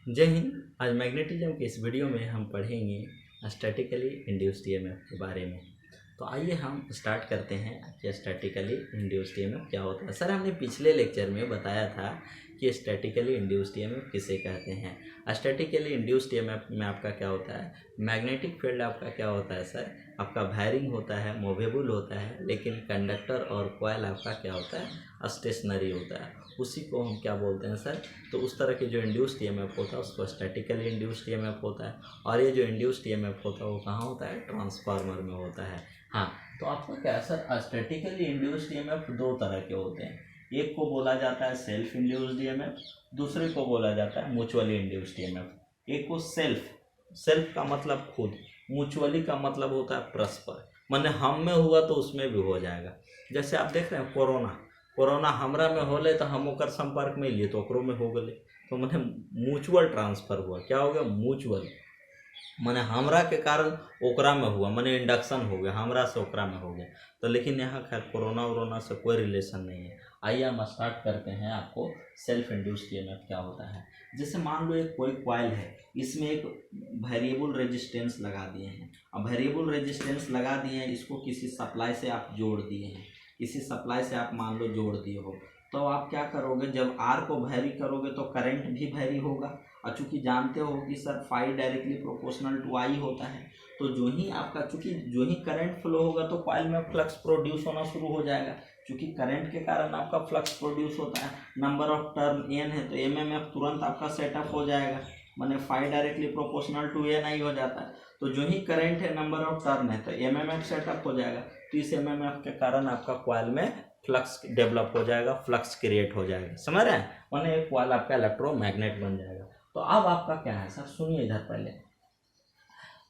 जय हिंद। आज मैग्नेटिज्म के इस वीडियो में हम पढ़ेंगे स्टैटिकली इंड्यूस्ड ईएमएफ के बारे में। तो आइए हम स्टार्ट करते हैं कि स्टैटिकली इंड्यूस्ड ईएमएफ क्या होता है। सर, हमने पिछले लेक्चर में बताया था कि स्टैटिकली इंड्यूस्ड ईएमएफ किसे कहते हैं। स्टैटिकली इंड्यूस्ड ईएमएफ में आपका क्या होता है, मैग्नेटिक फील्ड आपका क्या होता है सर, आपका वायरिंग होता है, मूवेबल होता है, लेकिन कंडक्टर और कॉइल आपका क्या होता है, स्टेशनरी होता है। उसी को हम क्या बोलते हैं सर, तो उस तरह के जो इंड्यूस्ड ईएमएफ होता है उसको स्टैटिकली इंड्यूस्ड ईएमएफ होता है। और ये जो इंड्यूस्ड ईएमएफ होता है वो कहाँ होता है, ट्रांसफार्मर में होता है। हाँ, तो आपका क्या है सर, स्टैटिकली इंड्यूस्ड ईएमएफ दो तरह के होते हैं। एक को बोला जाता है सेल्फ इंड्यूस्ड ईएमएफ, दूसरे को बोला जाता है म्यूचुअली इंड्यूस्ड ईएमएफ। एक को सेल्फ का मतलब खुद, म्यूचुअली का मतलब होता है परस्पर, माने हम में हुआ तो उसमें भी हो जाएगा। जैसे आप देख रहे हैं कोरोना हमरा में होले तो हम ओकर संपर्क में लिए तो ओकरो में हो गए, तो मैंने म्यूचुअल ट्रांसफर हुआ। क्या हो गया, म्यूचुअल, माने हमरा के कारण ओकरा में हुआ, माने इंडक्शन हो गया, हमरा से ओकरा में हो गया। तो लेकिन यहाँ खैर कोरोना से कोई रिलेशन नहीं है। आइए हम स्टार्ट करते हैं आपको सेल्फ इंड्यूस्ड ईएमएफ क्या होता है। जैसे मान लो एक कोई कॉइल है, इसमें एक वेरिएबल रेजिस्टेंस लगा दिए हैं। अब वेरिएबल रेजिस्टेंस लगा दिए हैं, इसको किसी सप्लाई से आप जोड़ दिए हैं, किसी सप्लाई से आप मान लो जोड़ दिए हो, तो आप क्या करोगे, जब आर को वैरी करोगे तो करंट भी वैरी होगा। और चूँकि जानते हो कि sir phi directly proportional to I होता है, तो जो ही आपका चूँकि जो ही करंट फ्लो होगा तो कॉइल में फ्लक्स प्रोड्यूस होना शुरू हो जाएगा। क्योंकि करंट के कारण आपका फ्लक्स प्रोड्यूस होता है, नंबर ऑफ टर्न एन है तो एमएमएफ तुरंत आपका सेटअप हो जाएगा, माने phi directly proportional to N I हो जाता है। तो जो ही करंट है, नंबर ऑफ टर्न है, तो एमएमएफ सेटअप हो जाएगा। तो इस एमएमएफ के कारण आपका कॉइल में फ्लक्स डेवलप हो जाएगा, फ्लक्स क्रिएट हो जाएगा, समझ रहे हैं, माने एक कॉइल आपका इलेक्ट्रोमैग्नेट बन जाएगा। तो अब आपका क्या है सर, सुनिए इधर पहले।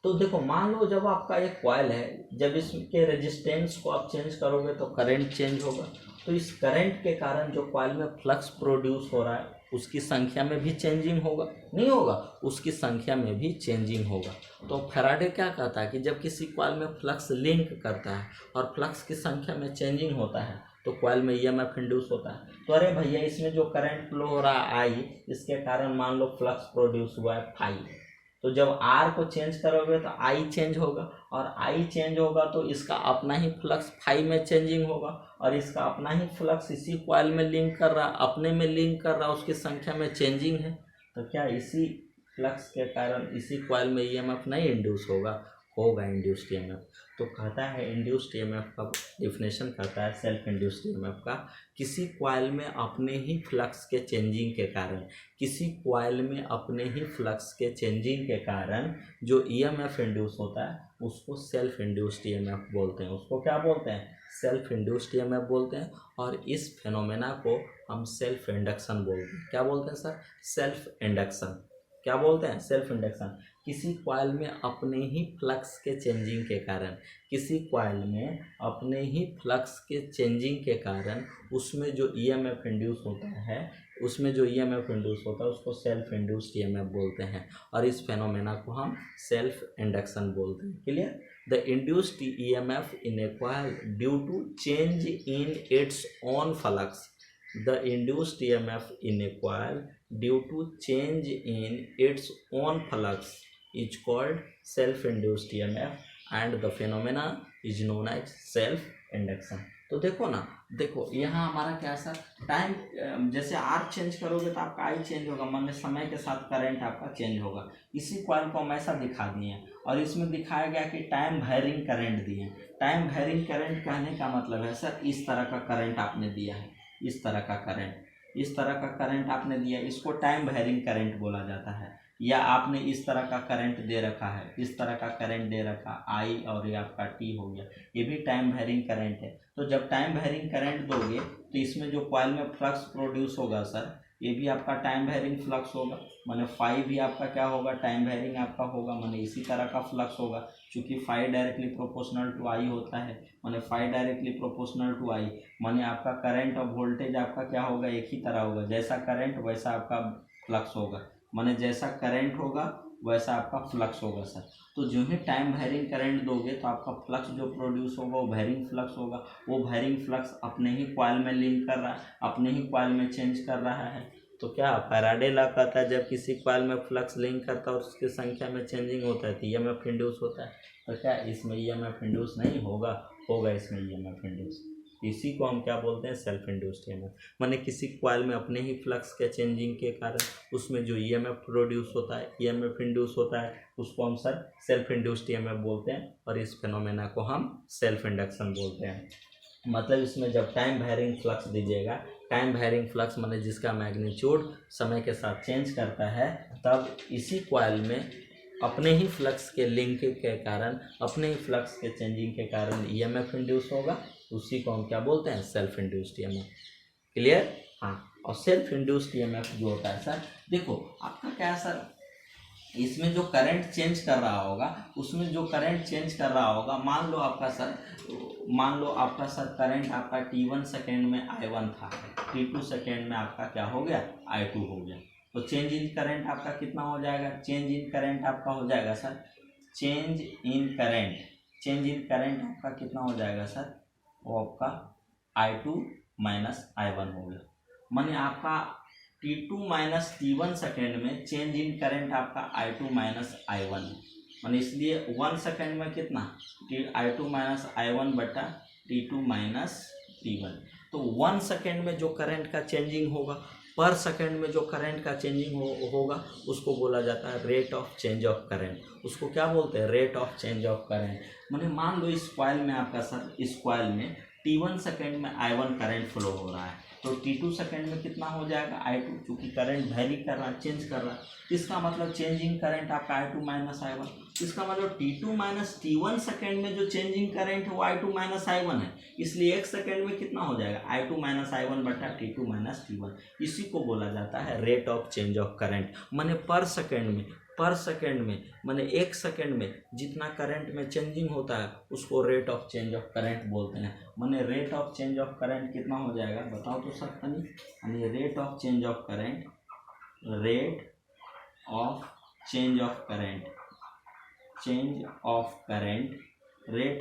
तो देखो, मान लो जब आपका एक कॉइल है, जब इसके रेजिस्टेंस को आप चेंज करोगे तो करंट चेंज होगा। तो इस करंट के कारण जो कॉइल में फ्लक्स प्रोड्यूस हो रहा है उसकी संख्या में भी चेंजिंग होगा, नहीं होगा, उसकी संख्या में भी चेंजिंग होगा। तो फैराडे क्या कहता है कि जब किसी कॉइल में फ्लक्स लिंक करता है और फ्लक्स की संख्या में चेंजिंग होता है तो कॉइल में ईएमएफ इंड्यूस होता है। तो अरे भैया, इसमें जो करंट फ्लो हो रहा है आई, इसके कारण मान लो फ्लक्स प्रोड्यूस हुआ है फाई। तो जब आर को चेंज करोगे तो आई चेंज होगा, और आई चेंज होगा तो इसका अपना ही फ्लक्स फाई में चेंजिंग होगा, और इसका अपना ही फ्लक्स इसी कॉइल में लिंक कर रहा, अपने में लिंक कर रहा, उसकी संख्या में चेंजिंग है। तो क्या इसी फ्लक्स के कारण इसी कॉइल में ईएमएफ नहीं इंड्यूस होगा इंड्यूस्ड ईएमएफ। तो कहता है इंड्यूस्ड ईएमएफ का डिफिनेशन करता है सेल्फ इंड्यूस्ड ईएमएफ का, किसी कॉइल में अपने ही फ्लक्स के चेंजिंग के कारण, किसी कॉइल में अपने ही फ्लक्स के चेंजिंग के कारण जो ईएमएफ इंड्यूस होता है उसको सेल्फ इंड्यूस्ड ईएमएफ बोलते हैं। उसको क्या बोलते हैं, सेल्फ इंड्यूस्ड ईएमएफ बोलते हैं। और इस फेनोमेना को हम सेल्फ इंडक्शन बोलते हैं। क्या बोलते हैं सर, सेल्फ इंडक्शन। क्या बोलते हैं, सेल्फ इंडक्शन। किसी कॉइल में अपने ही फ्लक्स के चेंजिंग के कारण, किसी कॉइल में अपने ही फ्लक्स के चेंजिंग के कारण उसमें जो ईएमएफ इंड्यूस होता है, उसको सेल्फ इंड्यूस्ड ईएमएफ बोलते हैं। और इस फेनोमेना को हम सेल्फ इंडक्शन बोलते हैं। Clear. The induced EMF in a coil due to change in its own flux, the induced EMF in a coil due to change in its own flux is called self-induced EMF and the phenomena is known as self-induction। तो देखो ना, देखो यहाँ हमारा क्या sir, time जैसे are change करोगे तो आपका आई चेंज होगा, मतलब समय के साथ करंट आपका चेंज होगा। इसी कॉइल को हम ऐसा दिखा दिए हैं, और इसमें दिखाया गया कि टाइम वेरिंग करंट दिए। टाइम वेरिंग करंट कहने का मतलब है सर, इस तरह का करंट आपने दिया है, इस तरह का करंट आपने दिया, इसको टाइम वेरिंग करंट बोला जाता है। या आपने इस तरह का करंट दे रखा है, इस तरह का करंट दे रखा आई, और ये आपका टी हो गया, ये भी टाइम वेरिंग करंट है। तो जब टाइम वेरिंग करंट दोगे तो इसमें जो कॉइल में फ्लक्स प्रोड्यूस होगा सर, ये भी आपका टाइम वेरिंग फ्लक्स होगा, माने फाई भी आपका क्या होगा, टाइम वेरिंग आपका होगा, माने इसी तरह का फ्लक्स होगा। क्योंकि phi directly proportional to I होता है, माने फाई डायरेक्टली प्रोपोर्शनल टू आई, माने आपका करंट और वोल्टेज आपका क्या होगा, एक ही तरह होगा। जैसा करंट वैसा आपका फ्लक्स होगा, माने जैसा करंट होगा वैसा आपका फ्लक्स होगा सर। तो जो ही टाइम वेरिंग करंट दोगे तो आपका फ्लक्स जो प्रोड्यूस होगा वो वेरिंग फ्लक्स होगा। वो वेरिंग फ्लक्स अपने ही कॉइल में लिंक कर रहा है, अपने ही कॉइल में चेंज कर रहा है। तो क्या फैराडे लॉ कहता है जब किसी कॉइल में फ्लक्स लिंक करता है और उसकी संख्या में चेंजिंग होता है तो ईएमएफ इंड्यूस होता है। तो क्या इसमें ईएमएफ इंड्यूस नहीं होगा? होगा इसमें ईएमएफ इंड्यूस। इसी को हम क्या बोलते हैं? Self induced EMF. माने किसी कॉइल में अपने ही फ्लक्स के चेंजिंग के कारण उसमें जो ईएमएफ प्रोड्यूस होता है, ईएमएफ इंड्यूस होता है, उसको हम सर सेल्फ इंड्यूस्ड ईएमएफ बोलते हैं और इस फिनोमेना को हम सेल्फ इंडक्शन बोलते हैं। मतलब इसमें जब टाइम वेरिंग फ्लक्स दीजिएगा, टाइम वेरिंग फ्लक्स माने जिसका मैग्नीट्यूड समय के साथ चेंज करता है, तब इसी कॉइल में अपने ही फ्लक्स के लिंक के कारण, अपने ही फ्लक्स के चेंजिंग के कारण ईएमएफ इंड्यूस होगा। उसी को हम क्या बोलते हैं? Self induced EMF. क्लियर? हाँ। और सेल्फ इंड्यूस्ड ईएमएफ जो होता है सर, देखो आपका क्या है सर, इसमें जो करंट चेंज कर रहा होगा, उसमें जो करंट चेंज कर रहा होगा, मान लो आपका सर करंट आपका t1 सेकेंड में I1 था, t2 सेकेंड में आपका क्या हो गया? I2 हो गया। तो चेंज इन करंट आपका कितना हो जाएगा? चेंज इन करंट आपका हो जाएगा सर, चेंज इन करंट आपका कितना हो जाएगा सर? वो आपका I2 माइनस I1 हो गया। माने आपका T2 माइनस T1 सेकेंड में चेंज इन करंट आपका I2 माइनस I1 है। माने इसलिए 1 सेकेंड में कितना? I2 माइनस I1 बटा T2 माइनस T1। तो 1 सेकेंड में जो करंट का चेंजिंग होगा, पर सेकेंड में जो करंट का चेंजिंग होगा, उसको बोला जाता है rate of change of current. उसको क्या बोलते हैं? Rate of change of current. माने मान लो इस कॉइल में आपका सर, इस कॉइल में T1 सेकेंड में I1 करंट फ्लो हो रहा है, तो T2 सेकेंड में कितना हो जाएगा? I2, क्योंकि करंट वेरी कर रहा है, चेंज कर रहा है। इसका मतलब चेंजिंग करंट आपका I2 माइनस I1। इसका मतलब T2 माइनस T1 सेकेंड में जो चेंजिंग करंट है वो I2 माइनस I1 है। इसलिए 1 सेकेंड में कितना हो जाएगा? I2 माइनस I1 बटा T2 माइनस T1। इसी को बोला जाता है rate of change of current. माने पर सेकेंड में माने 1 सेकेंड में जितना करंट में चेंजिंग होता है उसको rate of change of current बोलते हैं। माने rate of change of current कितना हो जाएगा? बताओ तो सर तनी। यानी rate of change of current, rate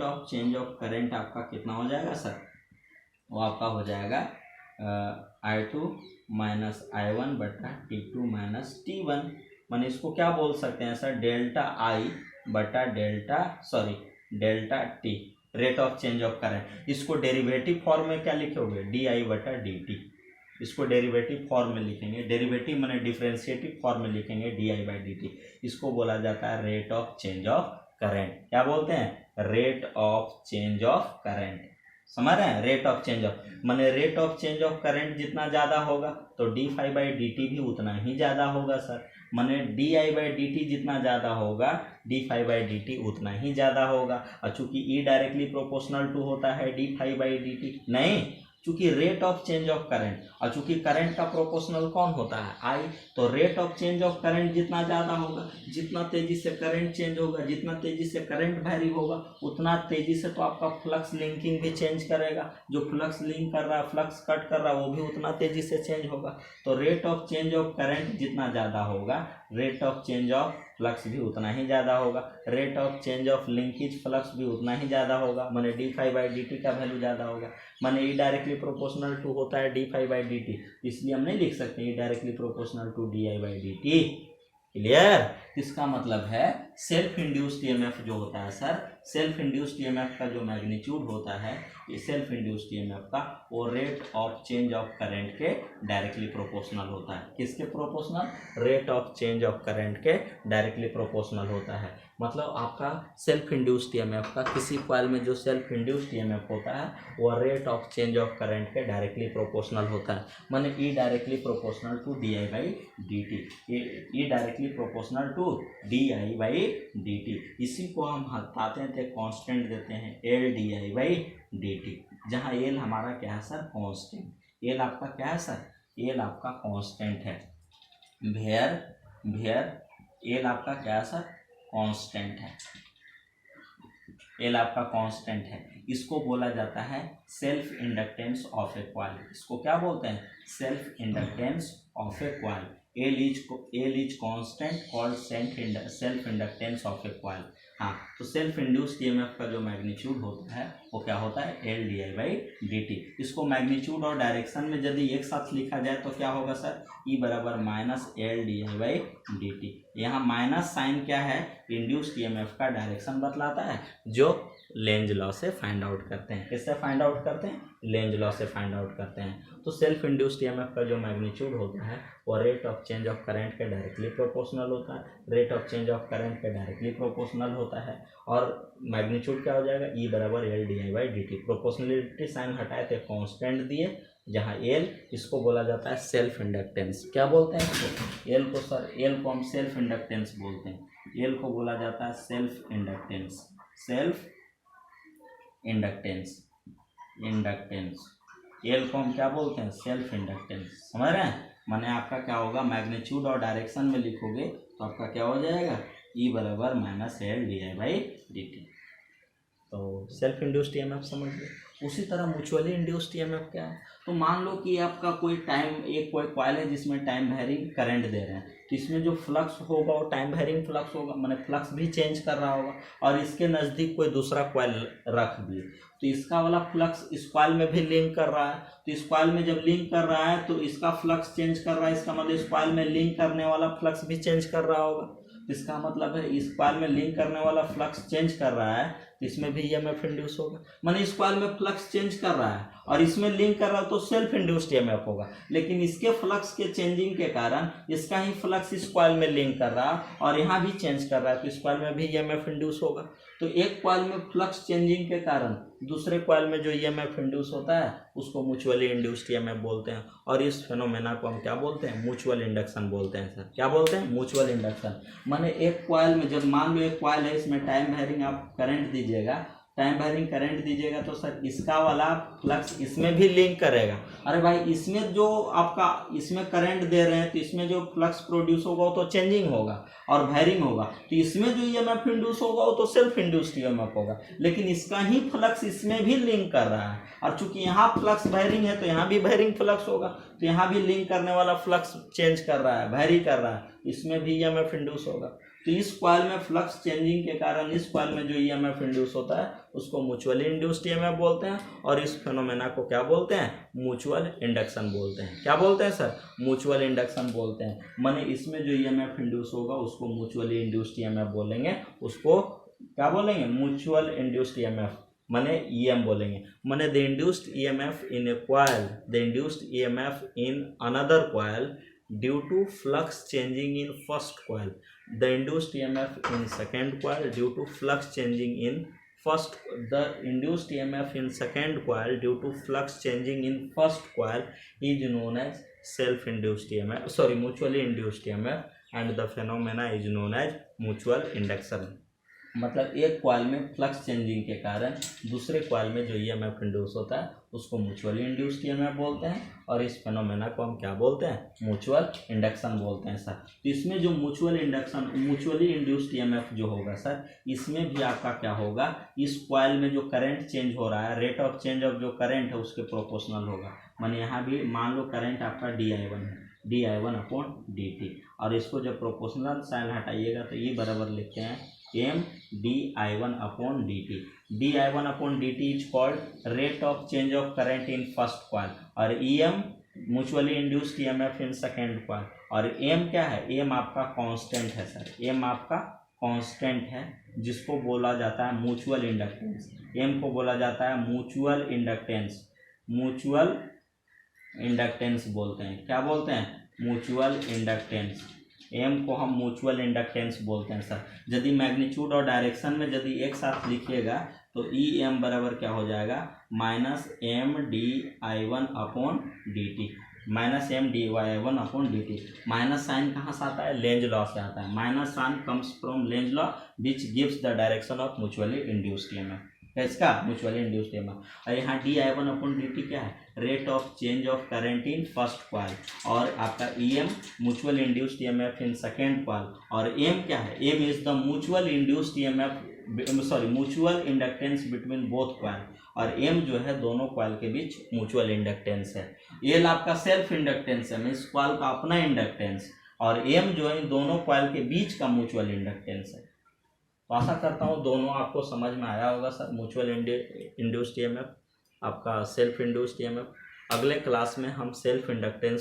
of change of current आपका कितना हो जाएगा सर? वो आपका हो जाएगा I2 माइनस I1 बटा T2 माइनस T1। माने इसको क्या बोल सकते हैं सर? डेल्टा I बटा delta T, rate of change of current. इसको डेरिवेटिव फॉर्म में क्या लिखोगे? DI बटा DT। इसको डेरिवेटिव फॉर्म में लिखेंगे, डेरिवेटिव माने डिफरेंशिएटिव फॉर्म में लिखेंगे DI बाई DT। इसको बोला जाता है rate of change of current. क्या बोलते हैं? Rate of change of current. समझ रहे हैं? रेट ऑफ चेंज ऑफ माने rate of change of current जितना ज़्यादा होगा तो d∅ बाई dt भी उतना ही ज़्यादा होगा सर। माने di बाई dt जितना ज़्यादा होगा d∅ बाई dt उतना ही ज़्यादा होगा। और चूँकि E डायरेक्टली प्रोपोर्शनल टू होता है d∅ बाई dt, नहीं, चूँकि rate of change of current, और चूँकि करंट का प्रोपोर्शनल कौन होता है? I, तो rate of change of current जितना ज़्यादा होगा, जितना तेज़ी से करंट चेंज होगा, जितना तेज़ी से करंट वेरी होगा, उतना तेज़ी से तो आपका फ्लक्स लिंकिंग भी चेंज करेगा। जो फ्लक्स लिंक कर रहा है, फ्लक्स कट कर रहा है, वो भी उतना तेज़ी से चेंज होगा। तो rate of change of current जितना ज़्यादा होगा, rate of change of flux भी उतना ही ज़्यादा होगा। Rate of change of linkage flux भी उतना ही ज़्यादा होगा, माने d∅ बाई dt का वैल्यू ज़्यादा होगा। माने E डायरेक्टली प्रोपोर्शनल टू होता है d∅ बाई dt, इसलिए हम नहीं लिख सकते E directly proportional to di by dt। Clear? इसका मतलब है सेल्फ इंड्यूस्ड ईएमएफ जो होता है सर, सेल्फ इंड्यूस्ड ईएमएफ का जो मैग्नीट्यूड होता है, ये सेल्फ इंड्यूस्ड ईएमएफ का, वो rate of change of current के डायरेक्टली प्रोपोर्शनल होता है। किसके proportional? Rate of change of current के डायरेक्टली प्रोपोर्शनल होता है। मतलब आपका सेल्फ इंड्यूस्ड ईएमएफ का, किसी कॉइल में जो सेल्फ इंड्यूस्ड ईएमएफ होता है वो rate of change of current के डायरेक्टली प्रोपोर्शनल होता है। माने E directly proportional to di by dt, E directly proportional to di by dt। इसी को हम हटाते थे, कांस्टेंट देते हैं L di बाई dt, जहाँ L हमारा क्या है सर? कांस्टेंट। L आपका क्या है सर? L आपका कांस्टेंट है। वेयर L आपका क्या है सर? कांस्टेंट है। L आपका कांस्टेंट है। इसको बोला जाता है self inductance of A coil. इसको क्या बोलते हैं? Self inductance of A coil. L is constant called self inductance of a coil। हाँ, तो सेल्फ इंड्यूस्ड ईएमएफ का जो मैग्नीट्यूड होता है वो क्या होता है, L d i by d T. इसको मैग्नीट्यूड और डायरेक्शन में यदि एक साथ लिखा जाए तो क्या होगा सर, ई बराबर minus L d i by d T. यहाँ माइनस साइन क्या है, इंड्यूस्ड ईएमएफ का डायरेक्शन बतलाता है, जो लेंज लॉ से फाइंड आउट करते हैं। किससे फाइंड आउट करते हैं, लेंज लॉ से फाइंड आउट करते हैं। तो सेल्फ इंड्यूस्ड ईएमएफ का जो मैग्नीट्यूड होता है वो rate of change of current के डायरेक्टली प्रोपोर्शनल होता है, rate of change of current के डायरेक्टली प्रोपोर्शनल होता है। और मैग्नीट्यूड क्या हो जाएगा, ई बराबर L d i by d t. Proportionality sign हटाए थे, कॉन्स्टेंट दिए, जहाँ एल इसको बोला जाता है सेल्फ इंडक्टेंस। क्या बोलते हैं एल को, सर एल को हम सेल्फ इंडक्टेंस बोलते हैं, एल को बोला जाता है self inductance, self inductance, inductance. L को हम क्या बोलते हैं, सेल्फ इंडक्टेंस। समझ रहे हैं, माने आपका क्या होगा, मैग्नीट्यूड और डायरेक्शन में लिखोगे तो आपका क्या हो जाएगा, ई बराबर minus L d i by d T. तो सेल्फ इंड्यूस्ड ईएमएफ समझ लो। उसी तरह म्यूचुअली इंड्यूस्ड ईएमएफ क्या है, तो मान लो कि आपका कोई कोई कॉइल है जिसमें टाइम वेरिंग करंट दे रहे हैं, तो इसमें जो फ्लक्स होगा वो टाइम वेरिंग फ्लक्स होगा, माने फ्लक्स भी चेंज कर रहा होगा। और इसके नज़दीक कोई दूसरा कॉइल रख दिए तो इसका वाला फ्लक्स इस कॉइल में भी लिंक कर रहा है, तो इस कॉइल में जब लिंक कर रहा है तो इसका फ्लक्स चेंज कर रहा है, इसका मतलब इस कॉइल में लिंक करने वाला फ्लक्स भी चेंज कर रहा होगा। इसका मतलब है इस कॉइल में लिंक करने वाला फ्लक्स चेंज कर रहा है तो इसमें भी ईएमएफ इंड्यूस होगा। माने इस कॉइल में फ्लक्स चेंज कर रहा है और इसमें लिंक कर रहा है तो सेल्फ इंड्यूस्ड ईएमएफ होगा। लेकिन इसके फ्लक्स के चेंजिंग के कारण इसका ही फ्लक्स इस कॉइल में लिंक कर रहा है और यहाँ भी चेंज कर रहा है तो इस कॉइल में भी ईएमएफ इंड्यूस होगा। तो एक कॉइल में फ्लक्स चेंजिंग के कारण दूसरे कॉइल में जो ईएमएफ इंड्यूस होता है उसको म्यूचुअली इंड्यूस्ड ईएमएफ बोलते हैं। और इस फेनोमेना को हम क्या बोलते हैं, म्यूचुअल इंडक्शन बोलते हैं। सर क्या बोलते हैं, म्यूचुअल इंडक्शन। माने एक कॉइल में जब मान लो एक कॉइल है, इसमें टाइम वेरिंग आप करंट दीजिएगा, टाइम वेरिंग करंट दीजिएगा तो सर इसका वाला फ्लक्स इसमें भी लिंक करेगा। अरे भाई इसमें जो आपका इसमें करंट दे रहे हैं तो इसमें जो फ्लक्स प्रोड्यूस होगा वो तो चेंजिंग होगा और वेरिंग होगा, तो इसमें जो ईएमएफ इंड्यूस होगा वो तो सेल्फ इंड्यूस्ड ईएमएफ होगा। लेकिन इसका ही फ्लक्स इसमें भी लिंक कर रहा है और चूंकि यहाँ फ्लक्स वेरिंग है तो यहाँ भी वेरिंग फ्लक्स होगा, तो यहाँ भी लिंक करने वाला फ्लक्स चेंज कर रहा है, वेरी कर रहा है, इसमें भी ईएमएफ इंड्यूस होगा। तो इस कॉइल में फ्लक्स चेंजिंग के कारण इस कॉइल में जो ईएमएफ इंड्यूस होता है उसको म्यूचुअली इंड्यूस्ड ईएमएफ बोलते हैं। और इस फेनोमेना को क्या बोलते हैं, म्यूचुअल इंडक्शन बोलते हैं। क्या बोलते हैं सर, म्यूचुअल इंडक्शन बोलते हैं। माने इसमें जो ईएमएफ इंड्यूस होगा उसको म्यूचुअली इंड्यूस्ड ईएमएफ बोलेंगे, उसको क्या बोलेंगे, म्यूचुअल इंड्यूस्ड ईएमएफ माने ईएम बोलेंगे। माने the induced EMF in a coil, the induced EMF in another coil due to flux changing in first coil, the induced EMF in second coil due to flux changing in first, the induced EMF in second coil due to flux changing in first coil is known as self-induced EMF, sorry, mutually induced EMF, and the phenomena is known as mutual induction। मतलब एक coil में flux changing के कारण दूसरे coil में जो EMF induce होता है उसको म्यूचुअली इंड्यूस्ड ईएमएफ बोलते हैं। और इस फेनोमेना को हम क्या बोलते हैं, म्यूचुअल इंडक्शन बोलते हैं सर। तो इसमें जो mutual induction, mutually induced EMF जो होगा सर, इसमें भी आपका क्या होगा, इस कॉइल में जो करंट चेंज हो रहा है, रेट ऑफ चेंज ऑफ जो करंट है उसके प्रोपोर्शनल होगा। माने यहाँ भी मान लो करंट आपका DI1 है, DI1/dt, और इसको जब प्रोपोर्शनल साइन हटाइएगा तो ये बराबर लिखते हैं MdI1/dt। DI1/dt is called rate of change of current in first coil, और EM म्यूचुअली इंड्यूस्ड EMF इन सेकेंड कॉइल। और M क्या है, M आपका कांस्टेंट है सर, M आपका कांस्टेंट है जिसको बोला जाता है म्यूचुअल इंडक्टेंस। M को बोला जाता है म्यूचुअल इंडक्टेंस, म्यूचुअल इंडक्टेंस बोलते हैं। क्या बोलते हैं, म्यूचुअल इंडक्टेंस। एम को हम म्यूचुअल इंडक्टेंस बोलते हैं सर। यदि मैग्नीट्यूड और डायरेक्शन में यदि एक साथ लिखिएगा तो EM बराबर क्या हो जाएगा, -MdI1/dt, -MdI1/dt। माइनस साइन कहाँ से आता है, लेंज लॉ से आता है। Minus sign comes from Lenz law which gives the direction of mutually induced EMF, इसका म्यूचुअली इंड्यूस्ड ईएमएफ। और यहाँ DI1/dt क्या है, rate of change of current in first coil, और आपका EM mutual induced EMF in second coil. और M क्या है, M is the mutual induced EMF, sorry mutual inductance between both coil. और M जो है दोनों कॉइल के बीच म्यूचुअल इंडक्टेंस है। L आपका सेल्फ इंडक्टेंस है, मीन्स कॉइल का अपना इंडक्टेंस, और M जो है दोनों कॉइल के बीच का म्यूचुअल इंडक्टेंस है। तो आशा करता हूँ दोनों आपको समझ में आया होगा सर, म्यूचुअल इंड्यूस्ड ईएमएफ, आपका सेल्फ इंड्यूस्ड ईएमएफ। अगले क्लास में हम सेल्फ इंडक्टेंस